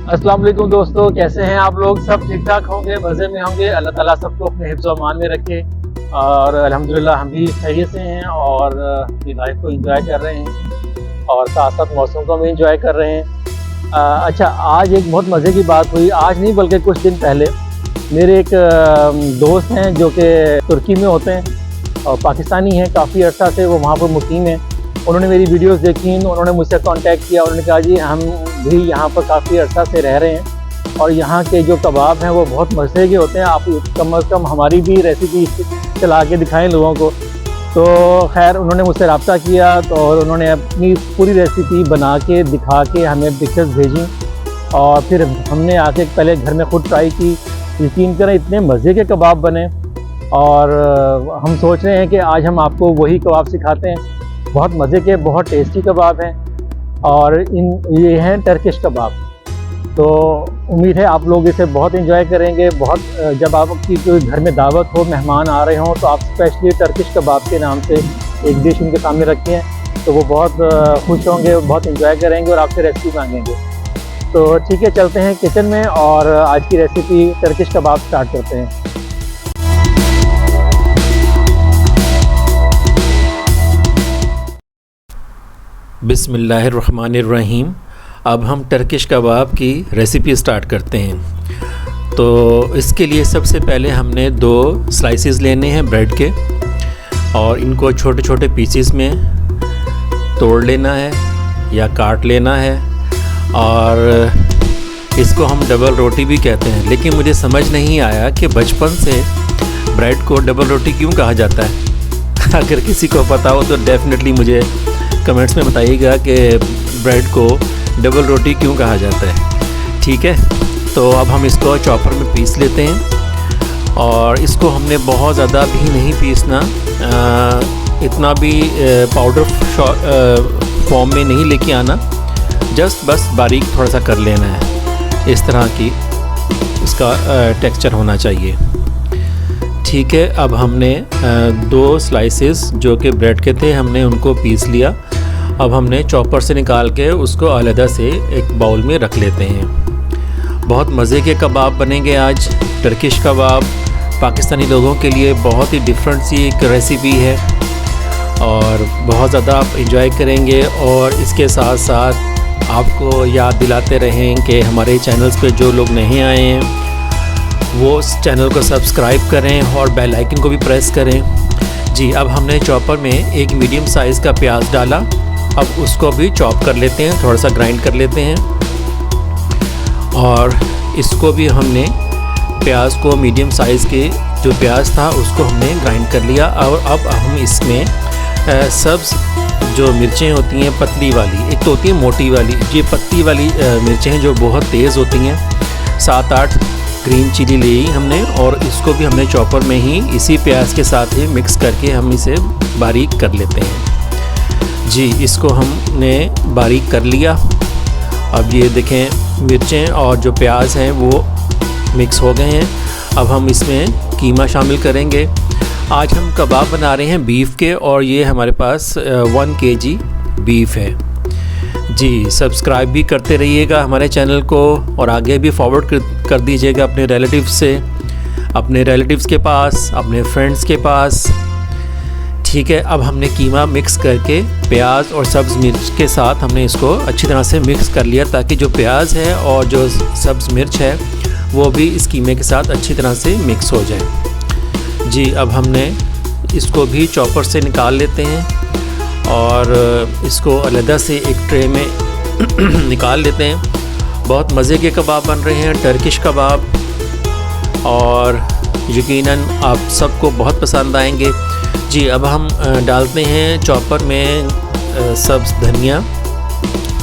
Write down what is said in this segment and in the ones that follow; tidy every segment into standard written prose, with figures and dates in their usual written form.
अस्सलाम वालेकुम दोस्तों, कैसे हैं आप लोग? सब ठीक ठाक होंगे, मज़े में होंगे। अल्लाह ताला सबको अपने हिफ्ज़ व अमान में रखे और अल्हम्दुलिल्लाह हम भी खैरियत से हैं और अपनी लाइफ को एंजॉय कर रहे हैं और साथ साथ मौसम को भी एंजॉय कर रहे हैं। अच्छा, आज एक बहुत मज़े की बात हुई। आज नहीं बल्कि कुछ दिन पहले मेरे एक दोस्त हैं जो कि तुर्की में होते हैं और पाकिस्तानी हैं, काफ़ी अर्सा से वो वहाँ पर मुकीम हैं। उन्होंने मेरी वीडियोस देखी, उन्होंने मुझसे कांटेक्ट किया। उन्होंने कहा जी हम भी यहाँ पर काफ़ी अर्सा से रह रहे हैं और यहाँ के जो कबाब हैं वो बहुत मज़े के होते हैं, आप कम अज़ कम हमारी भी रेसिपी चला के दिखाएं लोगों को। तो खैर उन्होंने मुझसे रब्ता किया तो और उन्होंने अपनी पूरी रेसिपी बना के दिखा के हमें पिक्चर्स भेजी और फिर हमने आके पहले घर में ख़ुद ट्राई की। यकीन करें इतने मज़े के कबाब बने और हम सोच रहे हैं कि आज हम आपको वही कबाब सिखाते हैं। बहुत मज़े के, बहुत टेस्टी कबाब हैं और ये हैं टर्किश कबाब। तो उम्मीद है आप लोग इसे बहुत एंजॉय करेंगे। बहुत जब आपकी कोई घर में दावत हो, मेहमान आ रहे हों तो आप स्पेशली टर्किश कबाब के नाम से एक डिश उनके सामने रखें तो वो बहुत खुश होंगे, बहुत एंजॉय करेंगे और आपसे रेसिपी मांगेंगे। तो ठीक है, चलते हैं किचन में और आज की रेसिपी टर्किश कबाब स्टार्ट करते हैं। बिस्मिल्लाहिर्रहमानिर्रहीम। अब हम टर्किश कबाब की रेसिपी स्टार्ट करते हैं। तो इसके लिए सबसे पहले हमने 2 स्लाइसेस लेने हैं ब्रेड के और इनको छोटे छोटे पीसेस में तोड़ लेना है या काट लेना है और इसको हम डबल रोटी भी कहते हैं। लेकिन मुझे समझ नहीं आया कि बचपन से ब्रेड को डबल रोटी क्यों कहा जाता है। अगर किसी को पता हो तो डेफिनेटली मुझे कमेंट्स में बताइएगा कि ब्रेड को डबल रोटी क्यों कहा जाता है। ठीक है, तो अब हम इसको चॉपर में पीस लेते हैं और इसको हमने बहुत ज़्यादा भी नहीं पीसना, इतना भी पाउडर फॉर्म में नहीं लेके आना, बस बारीक थोड़ा सा कर लेना है। इस तरह की इसका टेक्सचर होना चाहिए। ठीक है, अब हमने 2 स्लाइसेस जो कि ब्रेड के थे हमने उनको पीस लिया। अब हमने चॉपर से निकाल के उसको अलग से एक बाउल में रख लेते हैं। बहुत मज़े के कबाब बनेंगे आज। टर्किश कबाब पाकिस्तानी लोगों के लिए बहुत ही डिफरेंट सी एक रेसिपी है और बहुत ज़्यादा आप एंजॉय करेंगे। और इसके साथ साथ आपको याद दिलाते रहें कि हमारे चैनल्स पे जो लोग नहीं आए हैं वो उस चैनल को सब्सक्राइब करें और बेल आइकन को भी प्रेस करें। जी, अब हमने चॉपर में एक मीडियम साइज़ का प्याज डाला। अब उसको भी चॉप कर लेते हैं, थोड़ा सा ग्राइंड कर लेते हैं और इसको भी हमने प्याज को मीडियम साइज़ के जो प्याज था उसको हमने ग्राइंड कर लिया। और अब हम इसमें सब्ज़ जो मिर्चें होती हैं पतली वाली, एक तो होती है मोटी वाली, ये पत्ती वाली मिर्चें हैं जो बहुत तेज़ होती हैं। 7-8 ग्रीन चिली ली हमने और इसको भी हमने चॉपर में ही इसी प्याज के साथ ही मिक्स करके हम इसे बारीक कर लेते हैं। जी, इसको हमने बारीक कर लिया। अब ये देखें मिर्चें और जो प्याज हैं वो मिक्स हो गए हैं। अब हम इसमें कीमा शामिल करेंगे। आज हम कबाब बना रहे हैं बीफ के और ये हमारे पास 1 kg बीफ है। जी, सब्सक्राइब भी करते रहिएगा हमारे चैनल को और आगे भी फॉरवर्ड कर दीजिएगा अपने रिलेटिव्स से, अपने रिलेटिव्स के पास, अपने फ्रेंड्स के पास। ठीक है, अब हमने कीमा मिक्स करके प्याज और सब्ज़ मिर्च के साथ हमने इसको अच्छी तरह से मिक्स कर लिया ताकि जो प्याज है और जो सब्ज़ मिर्च है वो भी इस कीमे के साथ अच्छी तरह से मिक्स हो जाए। जी, अब हमने इसको भी चॉपर से निकाल लेते हैं और इसको अलग से एक ट्रे में निकाल लेते हैं। बहुत मज़े के कबाब बन रहे हैं, टर्किश कबाब, और यकीनन आप सबको बहुत पसंद आएंगे। जी, अब हम डालते हैं चॉपर में सब्ज़ धनिया,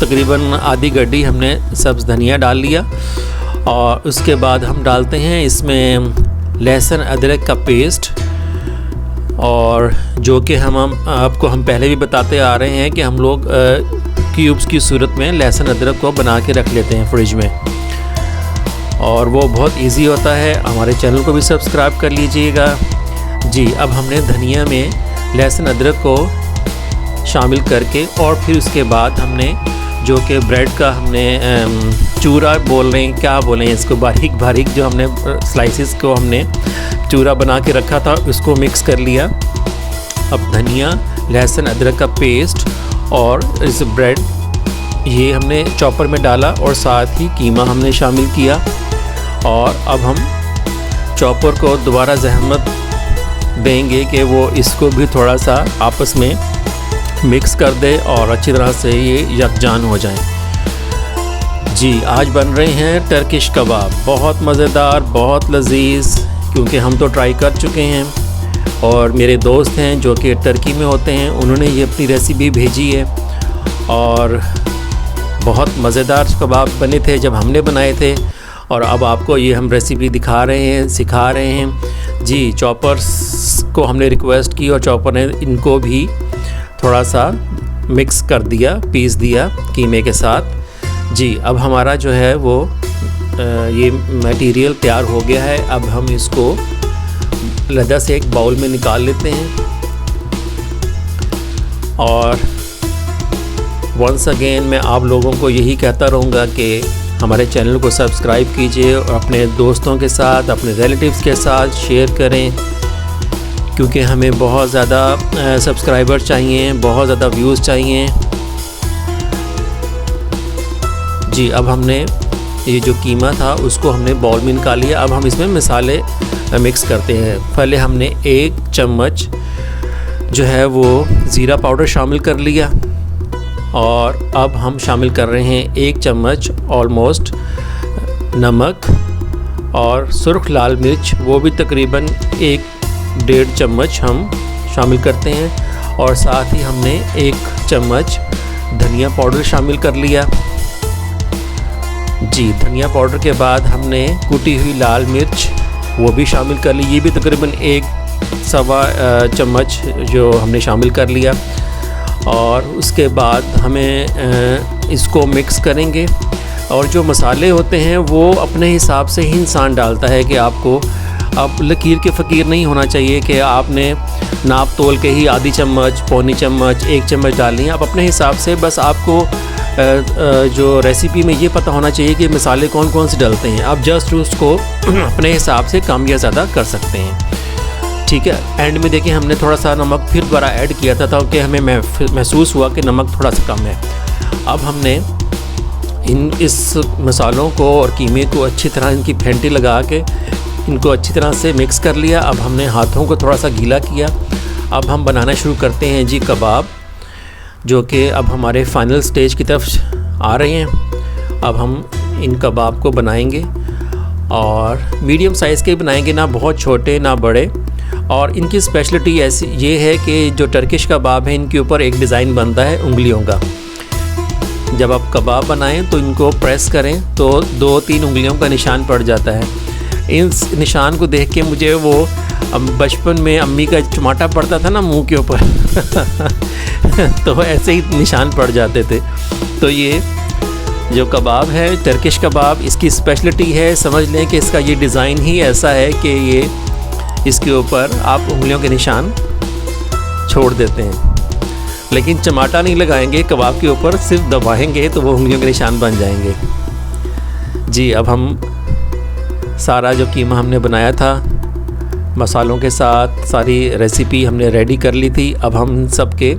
तकरीबन आधी गड्डी हमने सब्ज़ धनिया डाल लिया और उसके बाद हम डालते हैं इसमें लहसुन अदरक का पेस्ट, और जो कि हम आपको पहले भी बताते आ रहे हैं कि हम लोग क्यूब्स की सूरत में लहसुन अदरक को बना के रख लेते हैं फ्रिज में और वो बहुत इजी होता है। हमारे चैनल को भी सब्सक्राइब कर लीजिएगा। जी, अब हमने धनिया में लहसुन अदरक को शामिल करके और फिर उसके बाद हमने जो कि ब्रेड का हमने चूरा बोल रहे हैं, क्या बोलें इसको, बारीक बारीक जो हमने स्लाइसिस को हमने चूरा बना के रखा था उसको मिक्स कर लिया। अब धनिया, लहसुन, अदरक का पेस्ट और इस ब्रेड ये हमने चॉपर में डाला और साथ ही कीमा हमने शामिल किया। और अब हम चॉपर को दोबारा जहमत देंगे कि वो इसको भी थोड़ा सा आपस में मिक्स कर दे और अच्छी तरह से ये यकजान हो जाए। जी, आज बन रहे हैं टर्किश कबाब, बहुत मज़ेदार, बहुत लजीज, क्योंकि हम तो ट्राई कर चुके हैं और मेरे दोस्त हैं जो कि टर्की में होते हैं, उन्होंने ये अपनी रेसिपी भेजी है और बहुत मज़ेदार कबाब बने थे जब हमने बनाए थे। और अब आपको ये हम रेसिपी दिखा रहे हैं, सिखा रहे हैं। जी, चॉपर्स को हमने रिक्वेस्ट की और चॉपर ने इनको भी थोड़ा सा मिक्स कर दिया, पीस दिया कीमे के साथ। जी, अब हमारा जो है वो ये मटेरियल तैयार हो गया है। अब हम इसको लदा से एक बाउल में निकाल लेते हैं और वंस अगेन मैं आप लोगों को यही कहता रहूँगा कि हमारे चैनल को सब्सक्राइब कीजिए और अपने दोस्तों के साथ, अपने रिलेटिव्स के साथ शेयर करें, क्योंकि हमें बहुत ज़्यादा सब्सक्राइबर चाहिए, बहुत ज़्यादा व्यूज़ चाहिए। जी, अब हमने ये जो कीमा था उसको हमने बाउल में निकाल लिया। अब हम इसमें मसाले मिक्स करते हैं। पहले हमने 1 चम्मच जो है वो ज़ीरा पाउडर शामिल कर लिया और अब हम शामिल कर रहे हैं 1 चम्मच ऑलमोस्ट नमक और सुर्ख लाल मिर्च, वो भी तकरीबन 1-1.5 चम्मच हम शामिल करते हैं। और साथ ही हमने 1 चम्मच धनिया पाउडर शामिल कर लिया। जी, धनिया पाउडर के बाद हमने कुटी हुई लाल मिर्च वो भी शामिल कर ली, ये भी तकरीबन 1-1.25 चम्मच जो हमने शामिल कर लिया। और उसके बाद हमें इसको मिक्स करेंगे। और जो मसाले होते हैं वो अपने हिसाब से ही इंसान डालता है कि आपको अब लकीर के फ़कीर नहीं होना चाहिए कि आपने नाप तोल के ही आधी चम्मच, पौनी चम्मच, 1 चम्मच डालनी है। आप अपने हिसाब से, बस आपको जो रेसिपी में ये पता होना चाहिए कि मसाले कौन कौन से डलते हैं। आप जस्ट उसको अपने हिसाब से कम या ज़्यादा कर सकते हैं। ठीक है, एंड में देखिए हमने थोड़ा सा नमक फिर दोबारा ऐड किया था ताकि हमें महसूस हुआ कि नमक थोड़ा सा कम है। अब हमने इस मसालों को और कीमे को अच्छी तरह इनकी फेंटी लगा के इनको अच्छी तरह से मिक्स कर लिया। अब हमने हाथों को थोड़ा सा गीला किया। अब हम बनाना शुरू करते हैं जी कबाब, जो कि अब हमारे फाइनल स्टेज की तरफ आ रहे हैं। अब हम इन कबाब को बनाएंगे और मीडियम साइज़ के बनाएंगे, ना बहुत छोटे ना बड़े। और इनकी स्पेशलिटी ऐसी ये है कि जो टर्किश कबाब है इनके ऊपर एक डिज़ाइन बनता है उंगलियों का। जब आप कबाब बनाएं तो इनको प्रेस करें तो 2-3 उंगलियों का निशान पड़ जाता है। इस निशान को देख के मुझे वो बचपन में अम्मी का चमाटा पड़ता था ना मुंह के ऊपर तो ऐसे ही निशान पड़ जाते थे। तो ये जो कबाब है टर्किश कबाब, इसकी स्पेशलिटी है, समझ लें कि इसका ये डिज़ाइन ही ऐसा है कि ये इसके ऊपर आप उंगलियों के निशान छोड़ देते हैं, लेकिन चमाटा नहीं लगाएंगे कबाब के ऊपर, सिर्फ दबाएंगे तो वो उंगलियों के निशान बन जाएंगे। जी, अब हम सारा जो कीमा हमने बनाया था मसालों के साथ, सारी रेसिपी हमने रेडी कर ली थी। अब हम सब के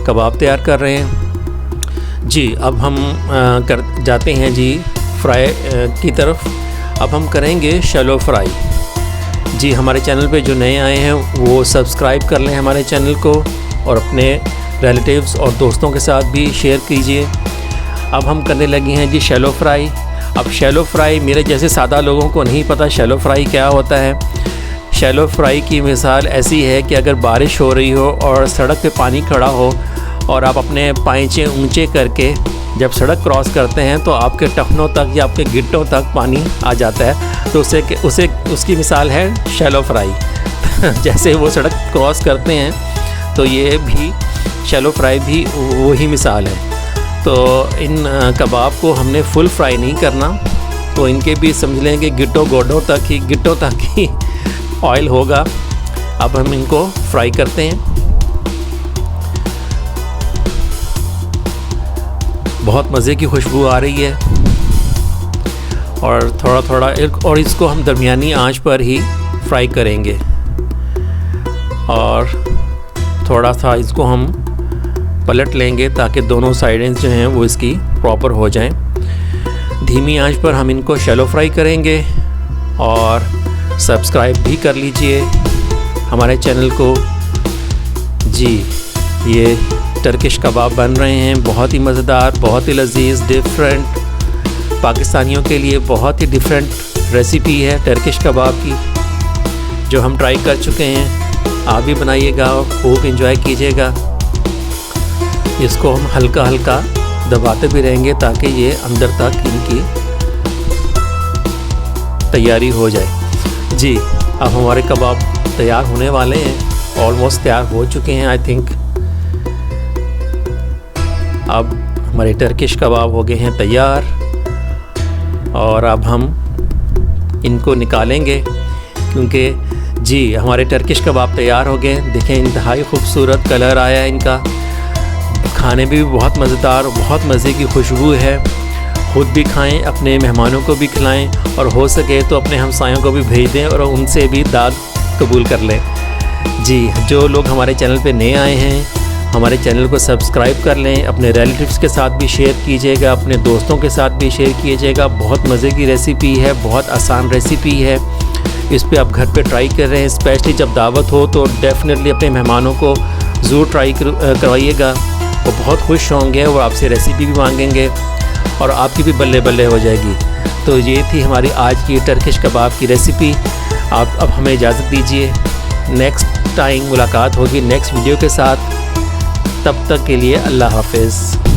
कबाब तैयार कर रहे हैं। जी, अब हम कर जाते हैं जी फ्राई की तरफ। अब हम करेंगे शैलो फ्राई। जी, हमारे चैनल पे जो नए आए हैं वो सब्सक्राइब कर लें हमारे चैनल को और अपने रिलेटिव्स और दोस्तों के साथ भी शेयर कीजिए। अब हम करने लगे हैं जी शैलो फ्राई। अब शैलो फ्राई मेरे जैसे सादा लोगों को नहीं पता शैलो फ्राई क्या होता है। शैलो फ्राई की मिसाल ऐसी है कि अगर बारिश हो रही हो और सड़क पे पानी खड़ा हो और आप अपने पाँचे ऊंचे करके जब सड़क क्रॉस करते हैं तो आपके टखनों तक या आपके गिट्टों तक पानी आ जाता है, तो उसकी मिसाल है शैलो फ्राई जैसे वो सड़क क्रॉस करते हैं तो ये भी शैलो फ्राई भी वही मिसाल है। तो इन कबाब को हमने फुल फ्राई नहीं करना, तो इनके भी समझ लें कि गिट्टों तक ही ऑयल होगा। अब हम इनको फ्राई करते हैं। बहुत मज़े की खुशबू आ रही है। और थोड़ा थोड़ा और इसको हम दरमियानी आंच पर ही फ्राई करेंगे और थोड़ा सा इसको हम पलट लेंगे ताकि दोनों साइडें जो हैं वो इसकी प्रॉपर हो जाएं। धीमी आंच पर हम इनको शैलो फ्राई करेंगे और सब्सक्राइब भी कर लीजिए हमारे चैनल को। जी, ये टर्किश कबाब बन रहे हैं, बहुत ही मज़ेदार, बहुत ही लजीज, डिफरेंट, पाकिस्तानियों के लिए बहुत ही डिफरेंट रेसिपी है टर्किश कबाब की, जो हम ट्राई कर चुके हैं। आप भी बनाइएगा और खूब इंजॉय कीजिएगा। इसको हम हल्का हल्का दबाते भी रहेंगे ताकि ये अंदर तक इनकी तैयारी हो जाए। जी, अब हमारे कबाब तैयार होने वाले हैं, ऑलमोस्ट तैयार हो चुके हैं आई थिंक। अब हमारे टर्किश कबाब हो गए हैं तैयार और अब हम इनको निकालेंगे क्योंकि जी हमारे टर्किश कबाब तैयार हो गए। देखें, इंतहाई खूबसूरत कलर आया है इनका, खाने में भी बहुत मज़ेदार, बहुत मज़े की खुशबू है। खुद भी खाएं, अपने मेहमानों को भी खिलाएं और हो सके तो अपने हमसायों को भी भेज दें और उनसे भी दाद कबूल कर लें। जी, जो लोग हमारे चैनल पे नए आए हैं, हमारे चैनल को सब्सक्राइब कर लें, अपने रिलेटिव्स के साथ भी शेयर कीजिएगा, अपने दोस्तों के साथ भी शेयर कीजिएगा। बहुत मज़े की रेसिपी है, बहुत आसान रेसिपी है। इस पे आप घर पे ट्राई कर रहे हैं, स्पेशली जब दावत हो तो डेफ़िनेटली अपने मेहमानों को ज़रूर ट्राई करवाइएगा। वो बहुत खुश होंगे और आपसे रेसिपी भी मांगेंगे और आपकी भी बल्ले बल्ले हो जाएगी। तो ये थी हमारी आज की टर्किश कबाब की रेसिपी। आप अब हमें इजाज़त दीजिए, नेक्स्ट टाइम मुलाकात होगी नेक्स्ट वीडियो के साथ। तब तक के लिए अल्लाह हाफ़िज़।